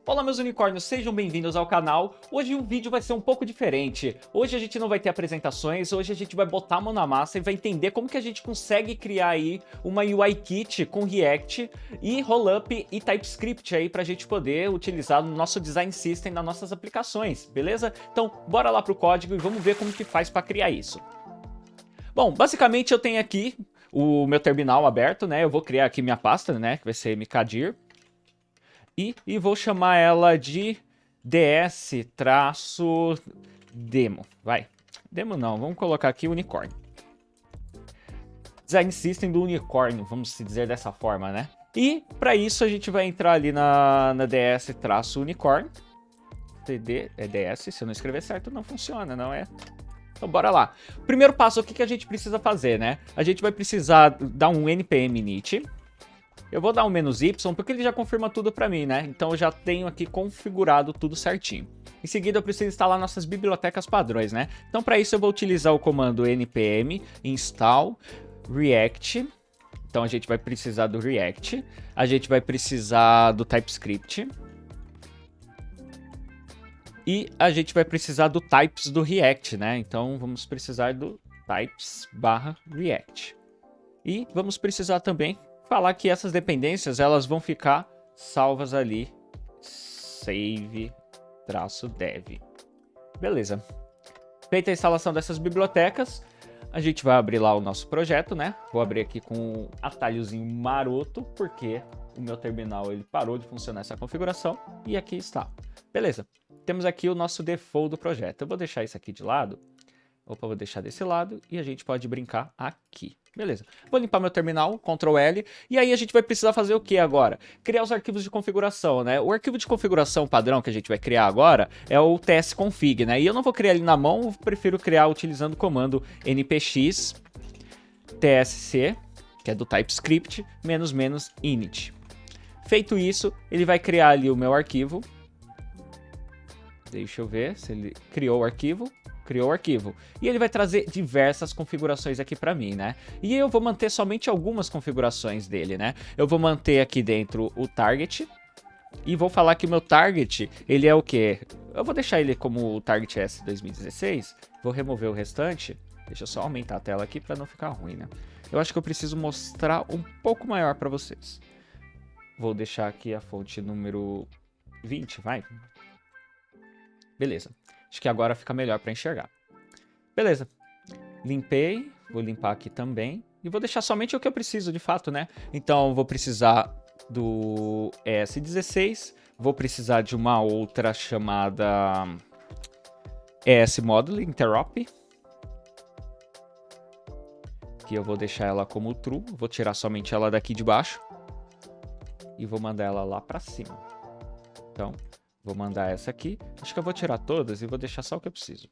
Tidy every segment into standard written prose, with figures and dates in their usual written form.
Olá meus unicórnios, sejam bem-vindos ao canal. Hoje o vídeo vai ser um pouco diferente. Hoje a gente não vai ter apresentações, hoje a gente vai botar a mão na massa e vai entender como que a gente consegue criar aí uma UI Kit com React e Rollup e TypeScript aí pra gente poder utilizar no nosso Design System nas nossas aplicações, beleza? Então bora lá pro código e vamos ver como que faz para criar isso. Bom, basicamente eu tenho aqui o meu terminal aberto, né? Eu vou criar aqui minha pasta, né? Que vai ser mkdir. E vou chamar ela de ds-demo. Vai. Demo não, vamos colocar aqui unicórnio. Design System do unicórnio, vamos se dizer dessa forma, né? E para isso a gente vai entrar ali na ds-unicórnio. TD é ds, se eu não escrever certo não funciona, não é? Então bora lá. Primeiro passo, o que a gente precisa fazer, né? A gente vai precisar dar um npm init. Eu vou dar um "-y", porque ele já confirma tudo para mim, né? Então eu já tenho aqui configurado tudo certinho. Em seguida eu preciso instalar nossas bibliotecas padrões, né? Então para isso eu vou utilizar o comando npm install react. Então a gente vai precisar do React. A gente vai precisar do TypeScript. E a gente vai precisar do types do React, né? Então vamos precisar do types/react. E vamos precisar também falar que essas dependências elas vão ficar salvas ali, save-dev. Beleza. Feita a instalação dessas bibliotecas, a gente vai abrir lá o nosso projeto, né? Vou abrir aqui com um atalhozinho maroto, porque o meu terminal ele parou de funcionar essa configuração, e aqui está. Beleza. Temos aqui o nosso default do projeto. Eu vou deixar isso aqui de lado. Opa, vou deixar desse lado e a gente pode brincar aqui. Beleza. Vou limpar meu terminal, Ctrl L, e aí a gente vai precisar fazer o que agora? Criar os arquivos de configuração, né? O arquivo de configuração padrão que a gente vai criar agora é o tsconfig, né? E eu não vou criar ele na mão, eu prefiro criar utilizando o comando npx tsc, que é do TypeScript, -- init. Feito isso, ele vai criar ali o meu arquivo. Deixa eu ver se ele criou o arquivo. Criou o arquivo. E ele vai trazer diversas configurações aqui para mim, né? E eu vou manter somente algumas configurações dele, né? Eu vou manter aqui dentro o target. E vou falar que o meu target, ele é o quê? Eu vou deixar ele como o target S 2016. Vou remover o restante. Deixa eu só aumentar a tela aqui para não ficar ruim, né? Eu acho que eu preciso mostrar um pouco maior para vocês. Vou deixar aqui a fonte número 20, vai. Beleza. Acho que agora fica melhor para enxergar. Beleza. Limpei. Vou limpar aqui também. E vou deixar somente o que eu preciso de fato, né? Então, vou precisar do ES16. Vou precisar de uma outra chamada ES-Module Interop. Que eu vou deixar ela como true. Vou tirar somente ela daqui de baixo. E vou mandar ela lá para cima. Então, vou mandar essa aqui. Acho que eu vou tirar todas e vou deixar só o que eu preciso.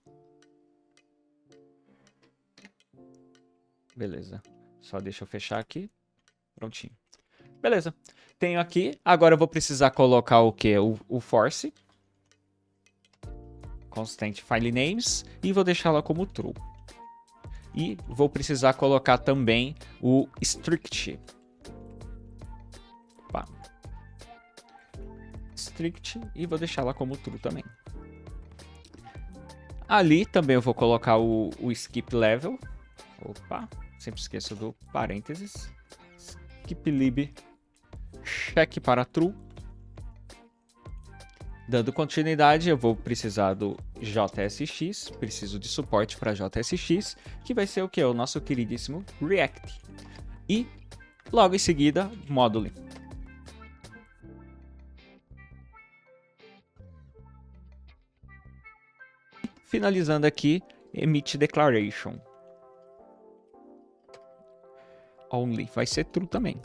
Beleza. Só deixa eu fechar aqui. Prontinho. Beleza. Tenho aqui. Agora eu vou precisar colocar o quê? O force. Constant file names. E vou deixar ela como true. E vou precisar colocar também o strict. Opa. Strict e vou deixar lá como true também. Ali também eu vou colocar o skip level. Opa, sempre esqueço do parênteses. Skip lib check para true. Dando continuidade, eu vou precisar do JSX, preciso de suporte para JSX, que vai ser o que? O nosso queridíssimo React. E logo em seguida, Module. Finalizando aqui, emit declaration. Only vai ser true também.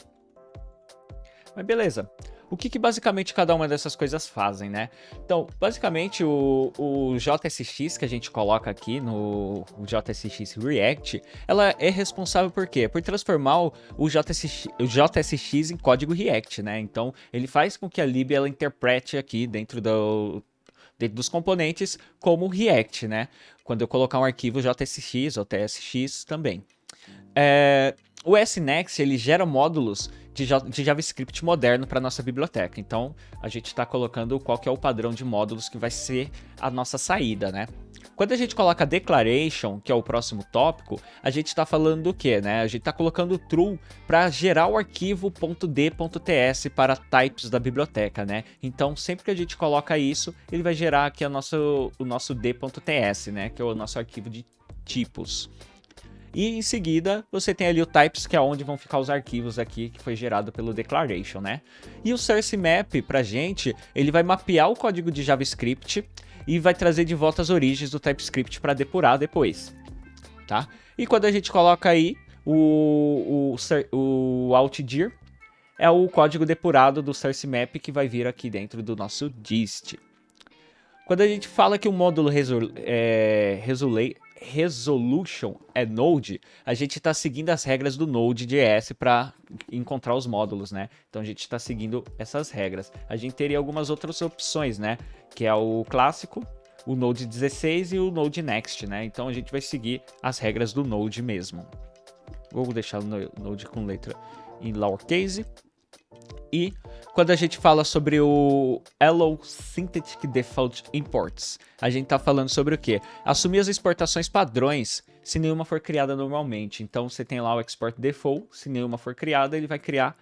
Mas beleza. O que basicamente cada uma dessas coisas fazem, né? Então, basicamente o JSX que a gente coloca aqui no JSX React, ela é responsável por quê? Por transformar o JSX em código React, né? Então, ele faz com que a lib ela interprete aqui dentro dos componentes como React, né? Quando eu colocar um arquivo JSX ou TSX também. O SNext, ele gera módulos de JavaScript moderno para nossa biblioteca. Então, a gente está colocando qual que é o padrão de módulos que vai ser a nossa saída, né? Quando a gente coloca declaration, que é o próximo tópico, a gente está falando do quê, né? A gente está colocando true para gerar o arquivo .d.ts para types da biblioteca, né? Então, sempre que a gente coloca isso, ele vai gerar aqui o nosso d.ts, né? Que é o nosso arquivo de tipos. E em seguida, você tem ali o types, que é onde vão ficar os arquivos aqui que foi gerado pelo declaration, né? E o source map pra gente, ele vai mapear o código de JavaScript e vai trazer de volta as origens do TypeScript para depurar depois, tá? E quando a gente coloca aí o altdir, é o código depurado do source map que vai vir aqui dentro do nosso dist. Quando a gente fala que o módulo resolution é Node, a gente está seguindo as regras do Node.js para encontrar os módulos, né? Então a gente está seguindo essas regras. A gente teria algumas outras opções, né? Que é o clássico, o Node 16 e o Node Next, né? Então a gente vai seguir as regras do Node mesmo. Vou deixar o Node com letra em lowercase. E quando a gente fala sobre o Hello Synthetic Default Imports, a gente está falando sobre o quê? Assumir as exportações padrões se nenhuma for criada normalmente. Então você tem lá o Export Default, se nenhuma for criada, ele vai criar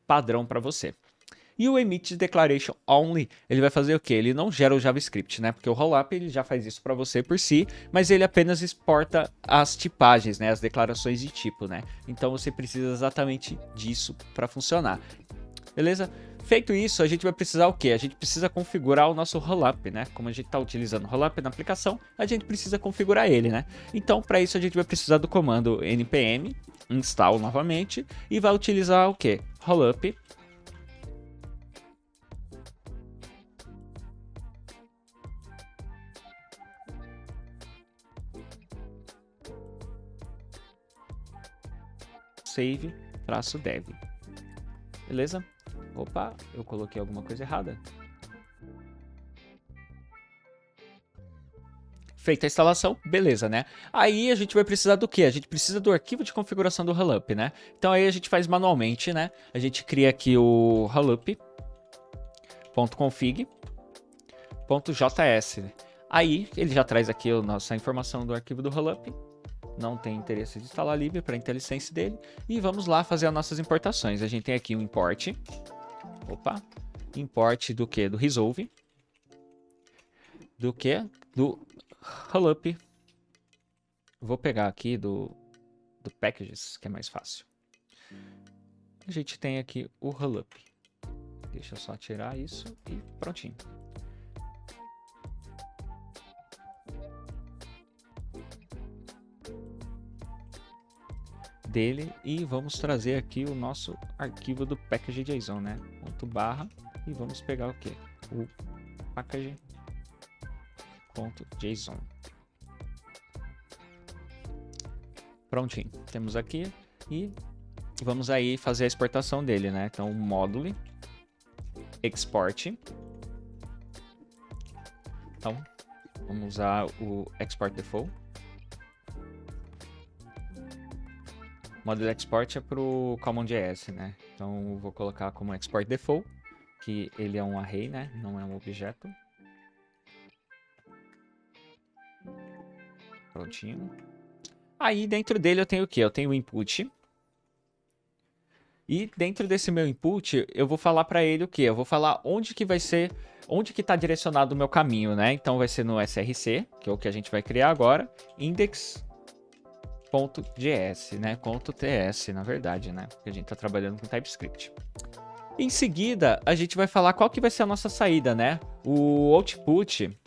padrão para você. E o Emit Declaration Only, ele vai fazer o quê? Ele não gera o JavaScript, né? Porque o Rollup ele já faz isso para você por si, mas ele apenas exporta as tipagens, né? As declarações de tipo, né? Então você precisa exatamente disso para funcionar. Beleza? Feito isso, a gente vai precisar o quê? A gente precisa configurar o nosso Rollup, né? Como a gente está utilizando o Rollup na aplicação, a gente precisa configurar ele, né? Então, para isso, a gente vai precisar do comando npm install novamente e vai utilizar o quê? Rollup save-dev. Beleza? Opa, eu coloquei alguma coisa errada. Feita a instalação, beleza, né? Aí a gente vai precisar do quê? A gente precisa do arquivo de configuração do Rollup, né? Então aí a gente faz manualmente, né? A gente cria aqui o rollup.config.js. Aí ele já traz aqui a nossa informação do arquivo do Rollup. Não tem interesse de instalar livre para a IntelliSense dele. E vamos lá fazer as nossas importações. A gente tem aqui um import. Opa, import do que? Do resolve. Do que? Do Rollup. Vou pegar aqui do packages, que é mais fácil. A gente tem aqui o Rollup. Deixa eu só tirar isso e prontinho. Dele e vamos trazer aqui o nosso arquivo do package.json, né? Ponto barra e vamos pegar o que? O package.json. Prontinho, temos aqui e vamos aí fazer a exportação dele, né? Então, módulo export. Então, vamos usar o export default. Módulo export é para o CommonJS, né? Então eu vou colocar como export default, que ele é um array, né? Não é um objeto. Prontinho. Aí dentro dele eu tenho o quê? Eu tenho o input. E dentro desse meu input eu vou falar para ele o quê? Eu vou falar onde que vai ser, onde que está direcionado o meu caminho, né? Então vai ser no src, que é o que a gente vai criar agora, index.js, né? .ts, na verdade, né? Porque a gente está trabalhando com TypeScript. Em seguida, a gente vai falar qual que vai ser a nossa saída, né? O output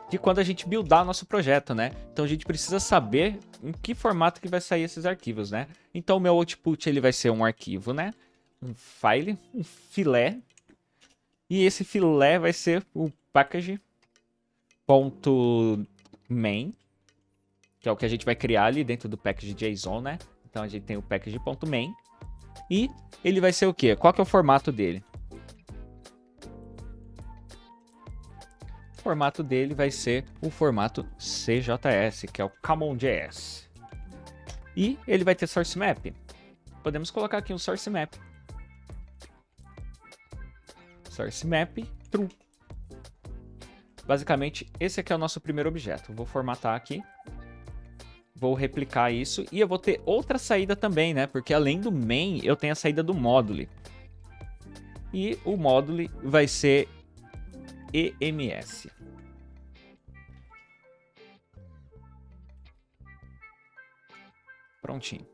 de quando a gente buildar nosso projeto, né? Então a gente precisa saber em que formato que vai sair esses arquivos, né? Então o meu output ele vai ser um arquivo, né? Um file, um filé. E esse filé vai ser o package.main, que é o que a gente vai criar ali dentro do package.json, né? Então a gente tem o package.main. E ele vai ser o quê? Qual que é o formato dele? O formato dele vai ser o formato CJS, que é o CommonJS. E ele vai ter source map. Podemos colocar aqui um source map. source map true. Basicamente, esse aqui é o nosso primeiro objeto. Vou formatar aqui. Vou replicar isso e eu vou ter outra saída também, né? Porque além do main, eu tenho a saída do módulo. E o módulo vai ser EMS. Prontinho.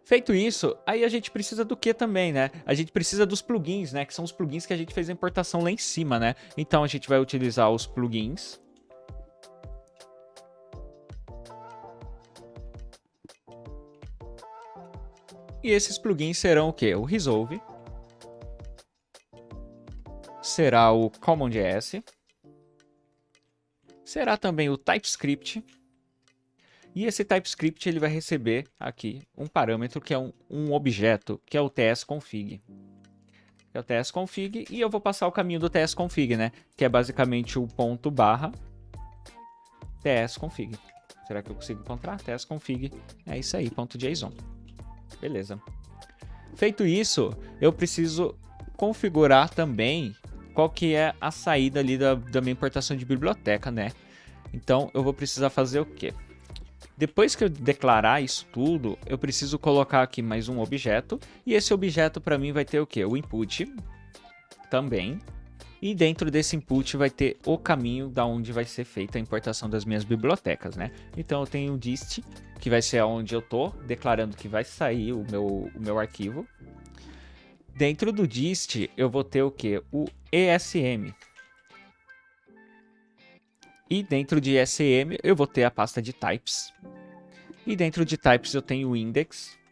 Feito isso, aí a gente precisa do que também, né? A gente precisa dos plugins, né? Que são os plugins que a gente fez a importação lá em cima, né? Então a gente vai utilizar os plugins. E esses plugins serão o quê? O Resolve. Será o CommonJS. Será também o TypeScript. E esse TypeScript ele vai receber aqui um parâmetro que é um objeto, que é o tsconfig. É o tsconfig e eu vou passar o caminho do tsconfig, né? Que é basicamente o ponto barra tsconfig. Será que eu consigo encontrar? Tsconfig. É isso aí, ponto .json. Beleza. Feito isso, eu preciso configurar também qual que é a saída ali da minha importação de biblioteca, né? Então, eu vou precisar fazer o quê? Depois que eu declarar isso tudo, eu preciso colocar aqui mais um objeto. E esse objeto para mim vai ter o quê? O input também. E dentro desse input vai ter o caminho da onde vai ser feita a importação das minhas bibliotecas, né? Então eu tenho o dist, que vai ser onde eu tô declarando que vai sair o meu arquivo. Dentro do dist eu vou ter o quê? O ESM. E dentro de ESM eu vou ter a pasta de types. E dentro de types eu tenho o index.d.ts,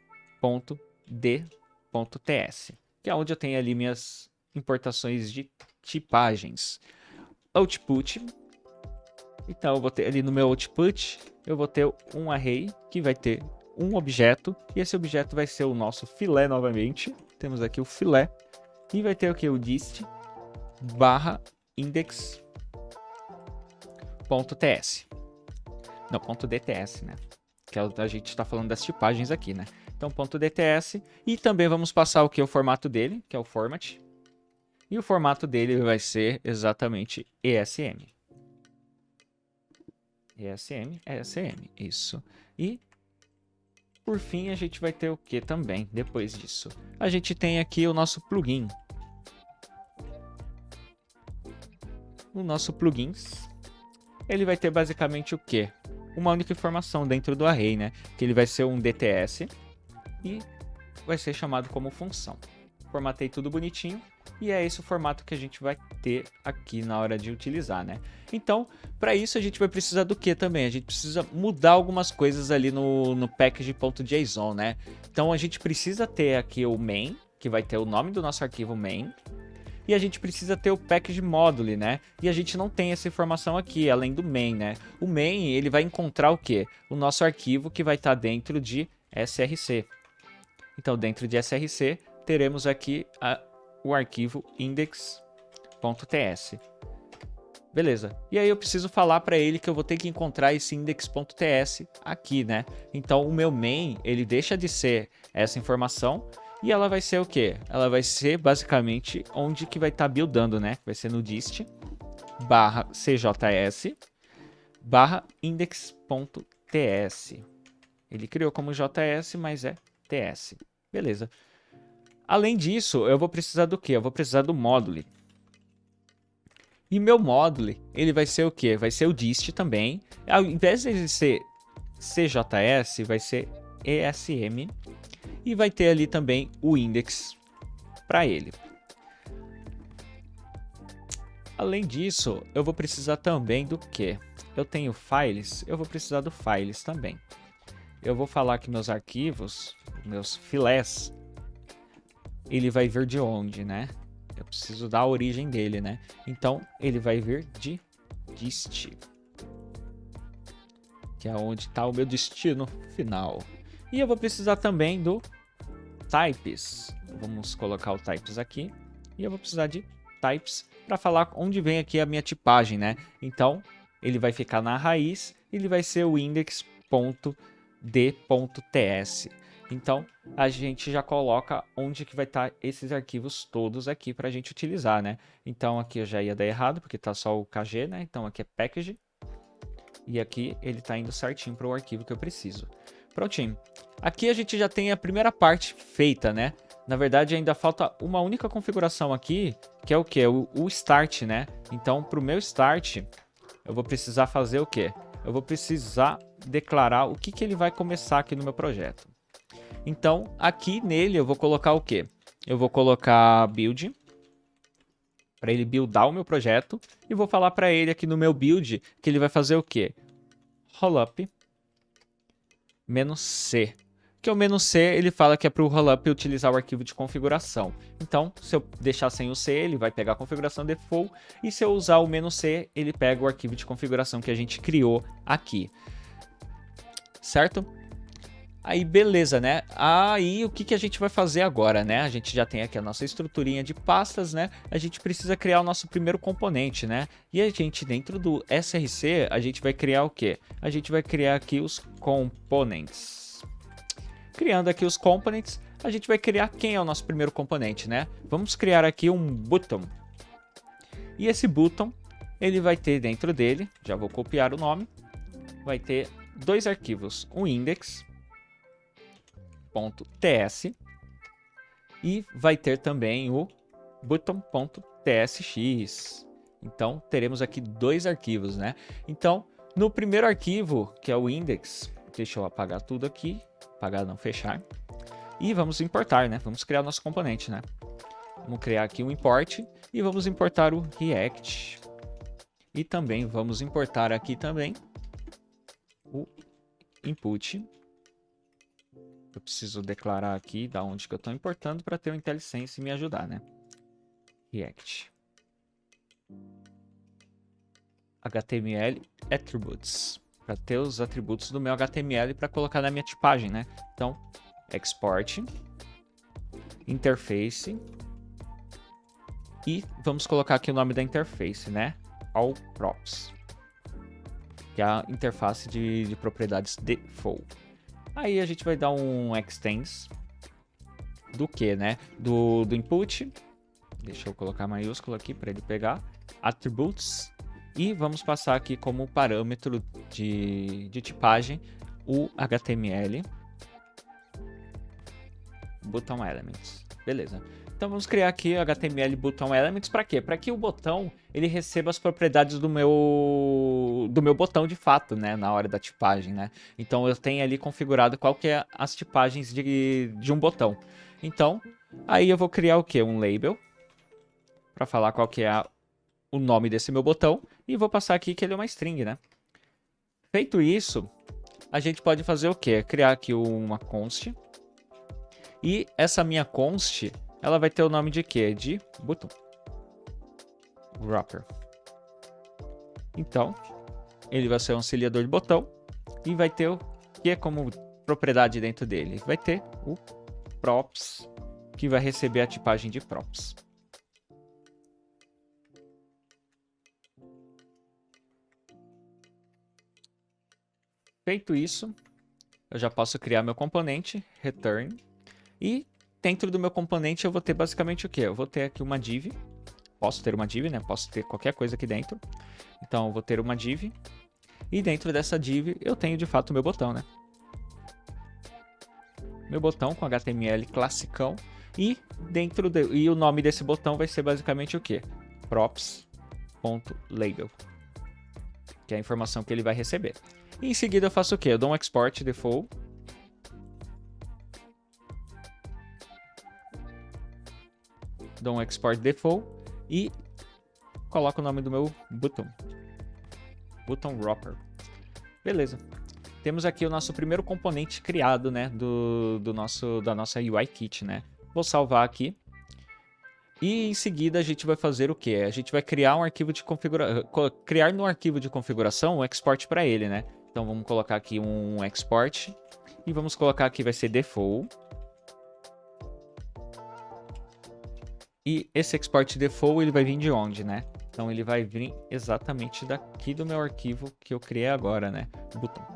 que é onde eu tenho ali minhas importações de tipagens. Output. Então eu vou ter ali no meu output, eu vou ter um array que vai ter um objeto. E esse objeto vai ser o nosso filé novamente. Temos aqui o filé. E vai ter o que? O dist barra index.ts. Não, .dts, né? Que a gente está falando das tipagens aqui, né? Então, .dts. E também vamos passar o que? O formato dele, que é o format. E o formato dele vai ser exatamente ESM. ESM, isso. E, por fim, a gente vai ter o que também depois disso? A gente tem aqui o nosso plugin. O nosso plugins, ele vai ter basicamente o que? Uma única informação dentro do array, né? Que ele vai ser um DTS e vai ser chamado como função. Formatei tudo bonitinho e é esse o formato que a gente vai ter aqui na hora de utilizar, né? Então, para isso a gente vai precisar do que também? A gente precisa mudar algumas coisas ali no package.json, né? Então a gente precisa ter aqui o main, que vai ter o nome do nosso arquivo main. E a gente precisa ter o package module, né? E a gente não tem essa informação aqui, além do main, né? O main, ele vai encontrar o quê? O nosso arquivo que vai estar dentro de src. Então, dentro de src, teremos aqui o arquivo index.ts. Beleza. E aí eu preciso falar para ele que eu vou ter que encontrar esse index.ts aqui, né? Então, o meu main, ele deixa de ser essa informação. E ela vai ser o quê? Ela vai ser basicamente onde que vai estar buildando, né? Vai ser no dist barra cjs barra index.ts. Ele criou como js, mas é ts. Beleza. Além disso, eu vou precisar do quê? Eu vou precisar do módulo. E meu módulo, ele vai ser o quê? Vai ser o dist também. Ao invés de ele ser cjs, vai ser esm. E vai ter ali também o index para ele. Além disso, eu vou precisar também do quê? Eu tenho files, eu vou precisar do files também. Eu vou falar que meus arquivos, meus filés, ele vai vir de onde, né? Eu preciso dar a origem dele, né? Então, ele vai vir de dist, que é onde está o meu destino final. E eu vou precisar também do types. Vamos colocar o types aqui. E eu vou precisar de types para falar onde vem aqui a minha tipagem, né? Então, ele vai ficar na raiz. Ele vai ser o index.d.ts. Então, a gente já coloca onde que vai estar esses arquivos todos aqui para a gente utilizar, né? Então, aqui eu já ia dar errado, porque tá só o KG, né? Então, aqui é package. E aqui ele tá indo certinho para o arquivo que eu preciso. Prontinho. Aqui a gente já tem a primeira parte feita, né? Na verdade, ainda falta uma única configuração aqui, que é o quê? O start, né? Então, para o meu start, eu vou precisar fazer o quê? Eu vou precisar declarar o que ele vai começar aqui no meu projeto. Então, aqui nele eu vou colocar o quê? Eu vou colocar build, para ele buildar o meu projeto, e vou falar para ele aqui no meu build que ele vai fazer o quê? Rollup "-c". Que o "-c", ele fala que é para o rollup utilizar o arquivo de configuração. Então, se eu deixar sem o "c", ele vai pegar a configuração default, e se eu usar o "-c", ele pega o arquivo de configuração que a gente criou aqui. Certo? Aí, beleza, né? Aí, o que a gente vai fazer agora, né? A gente já tem aqui a nossa estruturinha de pastas, né? A gente precisa criar o nosso primeiro componente, né? E a gente, dentro do SRC, a gente vai criar o quê? A gente vai criar aqui os components. Criando aqui os components, a gente vai criar quem é o nosso primeiro componente, né? Vamos criar aqui um button. E esse button, ele vai ter dentro dele, já vou copiar o nome, vai ter dois arquivos, um index .ts e vai ter também o button.tsx. Então, teremos aqui dois arquivos, né? Então, no primeiro arquivo, que é o index, deixa eu apagar tudo aqui, apagar não, fechar, e vamos importar, né? Vamos criar o nosso componente, né? Vamos criar aqui um import e vamos importar o React. E também vamos importar aqui também o input. Eu preciso declarar aqui da onde que eu estou importando para ter o IntelliSense me ajudar, né? React. HTML Attributes. Para ter os atributos do meu HTML para colocar na minha tipagem, né? Então, export. Interface. E vamos colocar aqui o nome da interface, né? All props. Que é a interface de propriedades default. Aí a gente vai dar um extends do que, né? Do input. Deixa eu colocar maiúsculo aqui para ele pegar. Attributes. E vamos passar aqui como parâmetro de tipagem o HTML button elements. Beleza. Então vamos criar aqui o HTML button elements para quê? Para que o botão ele receba as propriedades do meu botão de fato, né, na hora da tipagem, né? Então eu tenho ali configurado qual que é as tipagens de um botão. Então, aí eu vou criar o quê? Um label para falar qual que é o nome desse meu botão e vou passar aqui que ele é uma string, né? Feito isso, a gente pode fazer o quê? Criar aqui uma const. E essa minha const, ela vai ter o nome de quê? De button wrapper. Então, ele vai ser um auxiliador de botão e vai ter o que é como propriedade dentro dele? Vai ter o props, que vai receber a tipagem de props. Feito isso, eu já posso criar meu componente, return, e dentro do meu componente eu vou ter basicamente o quê? Eu vou ter aqui uma div, posso ter uma div, né? Posso ter qualquer coisa aqui dentro. Então eu vou ter uma div, e dentro dessa div eu tenho de fato o meu botão, né? Meu botão com HTML classicão, e o nome desse botão vai ser basicamente o quê? Props.label, que é a informação que ele vai receber. E em seguida eu faço o quê? Eu dou um export default. Dou um export default e coloco o nome do meu button. Button wrapper. Beleza. Temos aqui o nosso primeiro componente criado, né, da nossa UI Kit, né? Vou salvar aqui. E em seguida a gente vai fazer o quê? A gente vai criar um arquivo de criar no arquivo de configuração um export para ele, né? Então vamos colocar aqui um export e vamos colocar aqui vai ser default. E esse export default ele vai vir de onde, né? Então ele vai vir exatamente daqui do meu arquivo que eu criei agora, né? Button.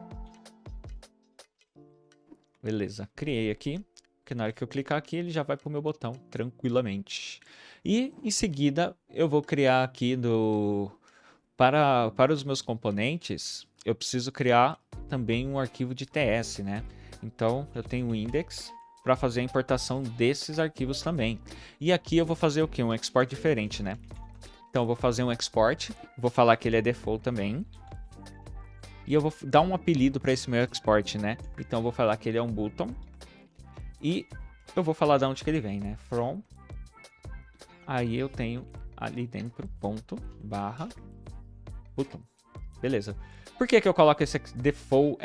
Beleza, criei aqui. Porque na hora que eu clicar aqui, ele já vai para o meu botão tranquilamente. E em seguida, eu vou criar aqui para os meus componentes, eu preciso criar também um arquivo de TS, né? Então, eu tenho o index para fazer a importação desses arquivos também. E aqui eu vou fazer o quê? Um export diferente, né? Então, eu vou fazer um export, vou falar que ele é default também. E eu vou dar um apelido para esse meu export, né? Então, eu vou falar que ele é um button. E eu vou falar de onde que ele vem, né? From. Aí eu tenho ali dentro, ponto, barra, button. Beleza. Por que que eu coloco esse default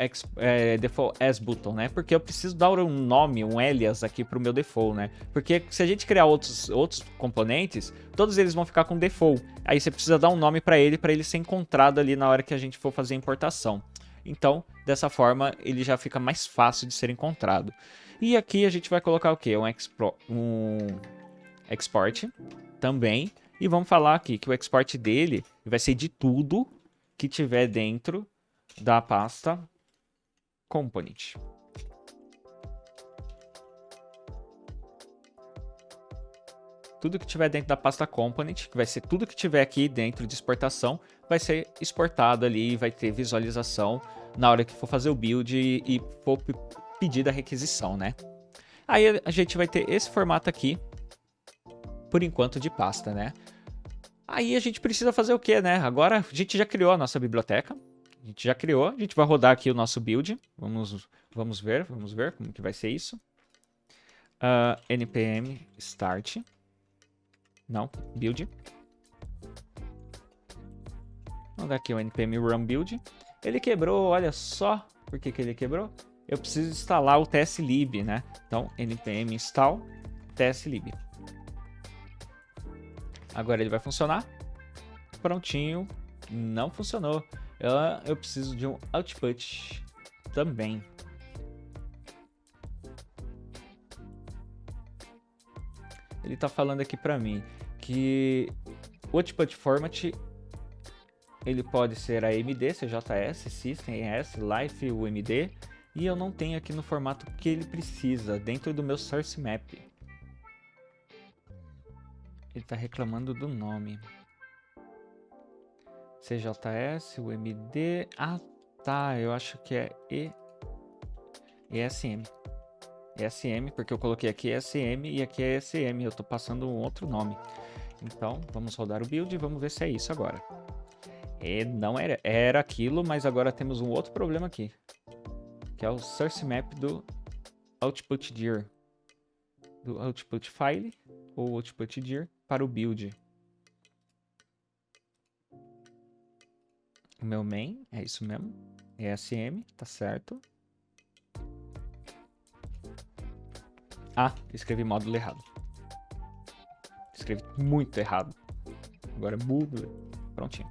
as button, né? Porque eu preciso dar um nome, um alias aqui para o meu default, né? Porque se a gente criar outros componentes, todos eles vão ficar com default. Aí você precisa dar um nome para ele ser encontrado ali na hora que a gente for fazer a importação. Então, dessa forma, ele já fica mais fácil de ser encontrado. E aqui a gente vai colocar o quê? Um export também. E vamos falar aqui que o export dele vai ser de tudo que tiver dentro da pasta component. Tudo que tiver dentro da pasta component, que vai ser tudo que tiver aqui dentro de exportação, vai ser exportado ali, vai ter visualização na hora que for fazer o build e for pedir a requisição, né? Aí a gente vai ter esse formato aqui, por enquanto, de pasta, né? Aí a gente precisa fazer o quê, né? Agora a gente já criou a nossa biblioteca. A gente já criou. A gente vai rodar aqui o nosso build. Vamos ver como que vai ser isso. npm start. Não, build. Vamos dar aqui o npm run build. Ele quebrou, olha só. Por que que ele quebrou? Eu preciso instalar o tslib, né? Então, npm install tslib. Agora ele vai funcionar. Prontinho. Não funcionou. Eu preciso de um output também. Ele está falando aqui para mim que o output format ele pode ser AMD, CJS, System, ES, Life, UMD. E eu não tenho aqui no formato que ele precisa, dentro do meu source map. Ele está reclamando do nome. CJS, UMD... Ah, tá. Eu acho que é ESM. ESM, porque eu coloquei aqui ESM e aqui é ESM. Eu estou passando um outro nome. Então, vamos rodar o build e vamos ver se é isso agora. Não era aquilo, mas agora temos um outro problema aqui. Que é o source map do output dir. Do output file ou output dir para o build. O meu main, é isso mesmo. ESM, tá certo. Ah, escrevi módulo errado. Escrevi muito errado. Agora é módulo. Prontinho.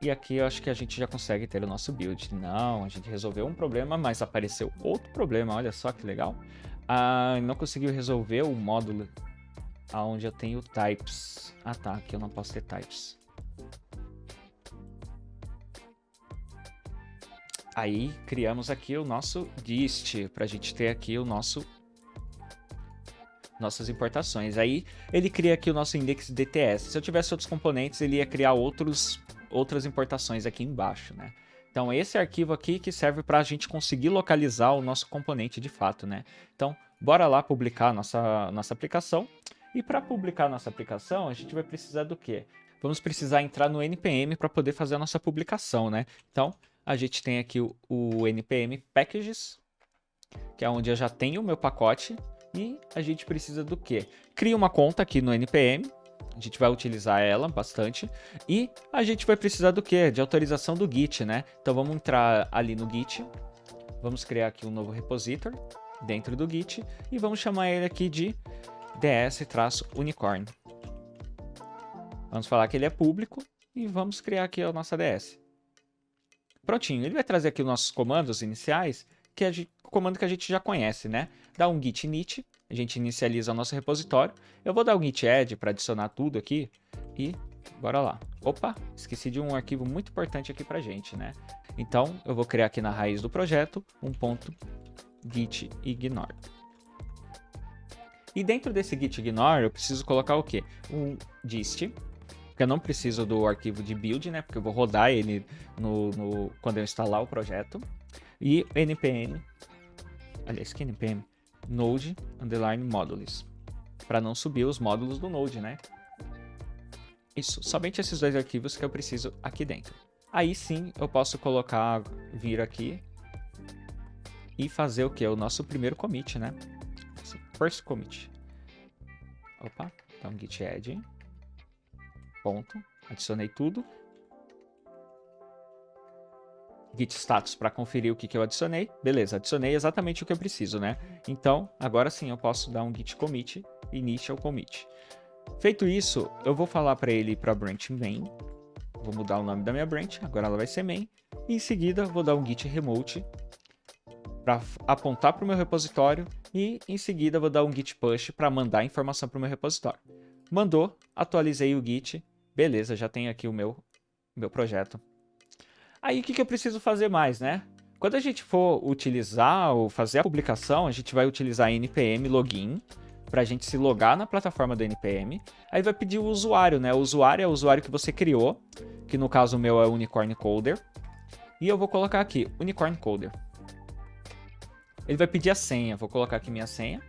E aqui eu acho que a gente já consegue ter o nosso build. Não, a gente resolveu um problema, mas apareceu outro problema. Olha só que legal. Não conseguiu resolver o módulo onde eu tenho types. Ah tá, aqui eu não posso ter types. Aí criamos aqui o nosso dist para a gente ter aqui o nossas importações. Aí ele cria aqui o nosso index DTS. Se eu tivesse outros componentes, ele ia criar outras importações aqui embaixo, né? Então esse arquivo aqui que serve para a gente conseguir localizar o nosso componente de fato, né? Então bora lá publicar a nossa aplicação. E para publicar a nossa aplicação, a gente vai precisar do quê? Vamos precisar entrar no npm para poder fazer a nossa publicação, né? Então a gente tem aqui o npm packages, que é onde eu já tenho o meu pacote. E a gente precisa do quê? Cria uma conta aqui no npm. A gente vai utilizar ela bastante. E a gente vai precisar do quê? De autorização do Git, né? Então vamos entrar ali no Git. Vamos criar aqui um novo repository dentro do Git. E vamos chamar ele aqui de ds-unicorn. Vamos falar que ele é público. E vamos criar aqui a nossa DS. Prontinho. Ele vai trazer aqui os nossos comandos iniciais. Que é o comando que a gente já conhece, né? Dá um git init, a gente inicializa o nosso repositório. Eu vou dar um git add para adicionar tudo aqui e bora lá. Opa, esqueci de um arquivo muito importante aqui pra gente, né? Então, eu vou criar aqui na raiz do projeto um ponto git ignore. E dentro desse git ignore, eu preciso colocar o quê? Um dist, porque eu não preciso do arquivo de build, né? Porque eu vou rodar ele quando eu instalar o projeto. E npm, aliás, que npm? Node underline modules, para não subir os módulos do Node, né? Isso, somente esses dois arquivos que eu preciso aqui dentro. Aí sim eu posso vir aqui e fazer o que? O nosso primeiro commit, né? First commit. Opa, então git add. Ponto. Adicionei tudo. Git status para conferir o que eu adicionei. Beleza, adicionei exatamente o que eu preciso, né? Então, agora sim eu posso dar um git commit, initial commit. Feito isso, eu vou falar para ele ir para a branch main. Vou mudar o nome da minha branch, agora ela vai ser main. E em seguida, vou dar um git remote para apontar para o meu repositório. E em seguida, vou dar um git push para mandar informação para o meu repositório. Mandou, atualizei o git. Beleza, já tenho aqui o meu projeto. Aí o que eu preciso fazer mais, né? Quando a gente for utilizar ou fazer a publicação, a gente vai utilizar npm login para a gente se logar na plataforma do npm. Aí vai pedir o usuário, né? O usuário é o usuário que você criou, que no caso o meu é Unicorn Coder. E eu vou colocar aqui, Unicorn Coder. Ele vai pedir a senha, vou colocar aqui minha senha.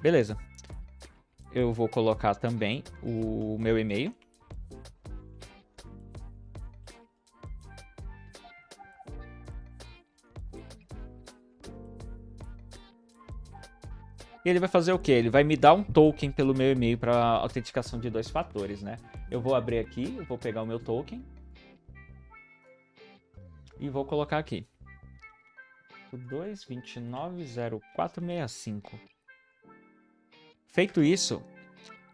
Beleza. Eu vou colocar também o meu e-mail. E ele vai fazer o quê? Ele vai me dar um token pelo meu e-mail para autenticação de 2 fatores, né? Eu vou abrir aqui, eu vou pegar o meu token e vou colocar aqui. 2290465. Feito isso,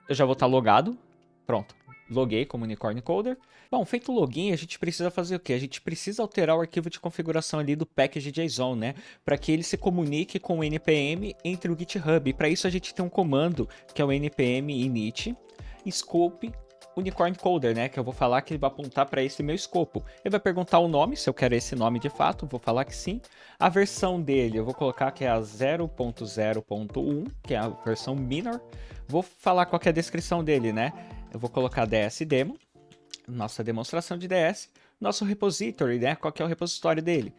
eu já vou estar logado. Pronto, loguei como Unicorn Coder. Bom, feito o login, a gente precisa fazer o quê? A gente precisa alterar o arquivo de configuração ali do package.json, né? Para que ele se comunique com o npm entre o GitHub. E para isso a gente tem um comando que é o npm init scope Unicorn Coder, né? Que eu vou falar que ele vai apontar para esse meu escopo. Ele vai perguntar o nome, se eu quero esse nome de fato, vou falar que sim. A versão dele, eu vou colocar que é a 0.0.1, que é a versão minor. Vou falar qual que é a descrição dele, né? Eu vou colocar DS demo, nossa demonstração de DS, nosso repository, né? Qual que é o repositório dele?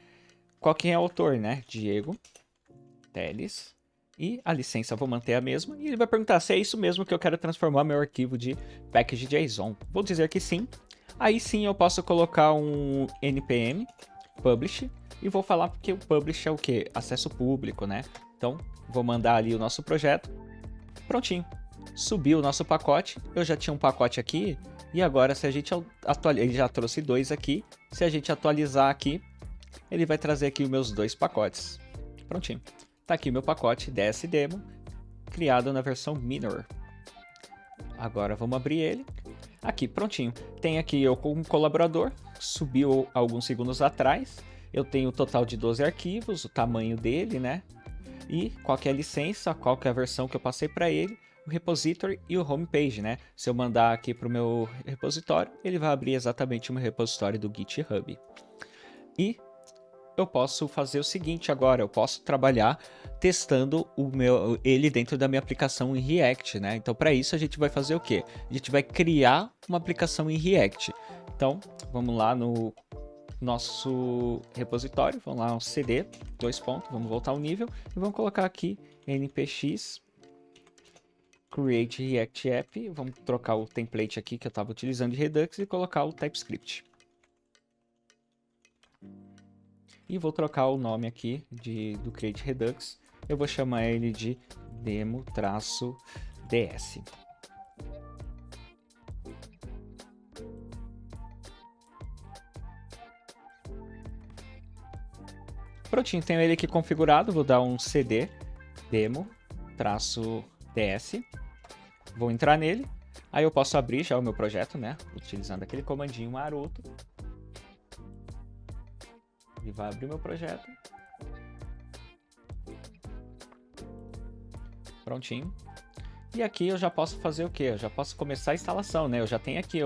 Qual que é o autor, né? Diego Teles. E a licença eu vou manter a mesma. E ele vai perguntar se é isso mesmo que eu quero transformar meu arquivo de package.json. Vou dizer que sim. Aí sim eu posso colocar um npm publish. E vou falar porque o publish é o quê? Acesso público, né? Então, vou mandar ali o nosso projeto. Prontinho. Subiu o nosso pacote. Eu já tinha um pacote aqui. E agora, se a gente atualizar... Ele já trouxe 2 aqui. Se a gente atualizar aqui, ele vai trazer aqui os meus 2 pacotes. Prontinho. Tá aqui o meu pacote DS Demo, criado na versão minor. Agora vamos abrir ele. Aqui, prontinho. Tem aqui eu como colaborador, subiu alguns segundos atrás. Eu tenho o total de 12 arquivos, o tamanho dele, né? E qual que é a licença, qual que é a versão que eu passei para ele, o repository e o homepage, né? Se eu mandar aqui para o meu repositório, ele vai abrir exatamente o meu repositório do GitHub. E eu posso fazer o seguinte agora, eu posso trabalhar testando ele dentro da minha aplicação em React, né? Então, para isso, a gente vai fazer o quê? A gente vai criar uma aplicação em React. Então, vamos lá no nosso repositório, vamos lá, um cd, 2 pontos, vamos voltar ao nível e vamos colocar aqui npx create react app, vamos trocar o template aqui que eu estava utilizando de Redux e colocar o TypeScript. E vou trocar o nome aqui do Create Redux. Eu vou chamar ele de demo-ds. Prontinho, tenho ele aqui configurado. Vou dar um cd demo-ds. Vou entrar nele. Aí eu posso abrir já o meu projeto, né? Utilizando aquele comandinho maroto. Ele vai abrir meu projeto. Prontinho. E aqui eu já posso fazer o quê? Eu já posso começar a instalação, né? Eu já tenho aqui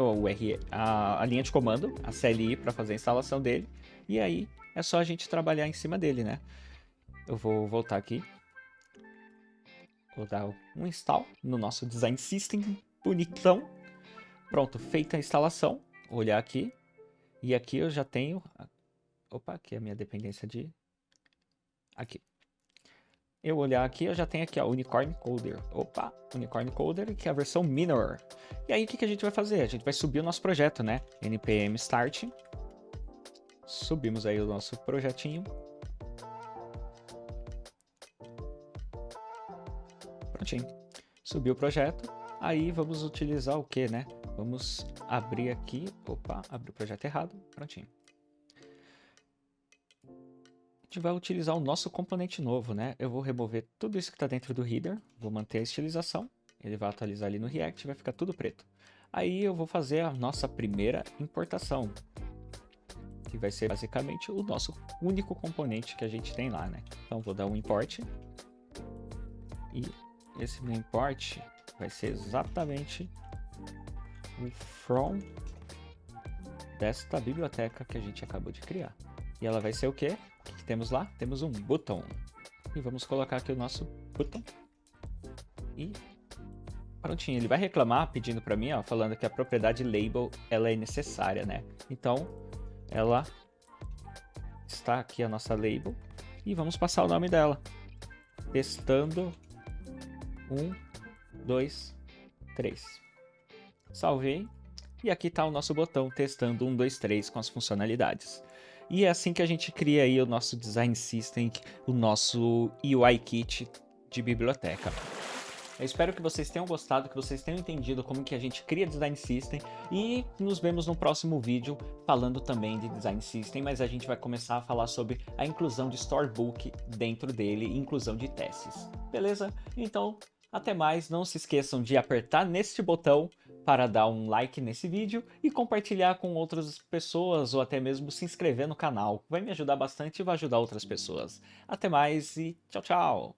a linha de comando, a CLI, para fazer a instalação dele. E aí é só a gente trabalhar em cima dele, né? Eu vou voltar aqui. Vou dar um install no nosso Design System bonitão. Pronto, feita a instalação. Vou olhar aqui. E aqui eu já tenho... Opa, aqui é a minha dependência de... Aqui. Eu olhar aqui, eu já tenho aqui, ó, Unicorn Coder. Opa, Unicorn Coder, que é a versão minor. E aí, o que a gente vai fazer? A gente vai subir o nosso projeto, né? npm start. Subimos aí o nosso projetinho. Prontinho. Subiu o projeto. Aí, vamos utilizar o que, né? Vamos abrir aqui. Opa, abri o projeto errado. Prontinho. A gente vai utilizar o nosso componente novo, né? Eu vou remover tudo isso que está dentro do header, vou manter a estilização, ele vai atualizar ali no React, vai ficar tudo preto. Aí eu vou fazer a nossa primeira importação, que vai ser basicamente o nosso único componente que a gente tem lá, né? Então vou dar um import, e esse meu import vai ser exatamente o from desta biblioteca que a gente acabou de criar. E ela vai ser o quê? O que temos lá? Temos um button. E vamos colocar aqui o nosso button. E prontinho. Ele vai reclamar pedindo para mim, ó, falando que a propriedade label ela é necessária, né? Então, ela está aqui a nossa label. E vamos passar o nome dela. Testando 1, 2, 3. Salvei. E aqui está o nosso botão testando 1, 2, 3 com as funcionalidades. E é assim que a gente cria aí o nosso Design System, o nosso UI Kit de biblioteca. Eu espero que vocês tenham gostado, que vocês tenham entendido como que a gente cria Design System e nos vemos no próximo vídeo falando também de Design System, mas a gente vai começar a falar sobre a inclusão de Storybook dentro dele e inclusão de testes. Beleza? Então, até mais, não se esqueçam de apertar neste botão para dar um like nesse vídeo e compartilhar com outras pessoas ou até mesmo se inscrever no canal. Vai me ajudar bastante e vai ajudar outras pessoas. Até mais e tchau, tchau!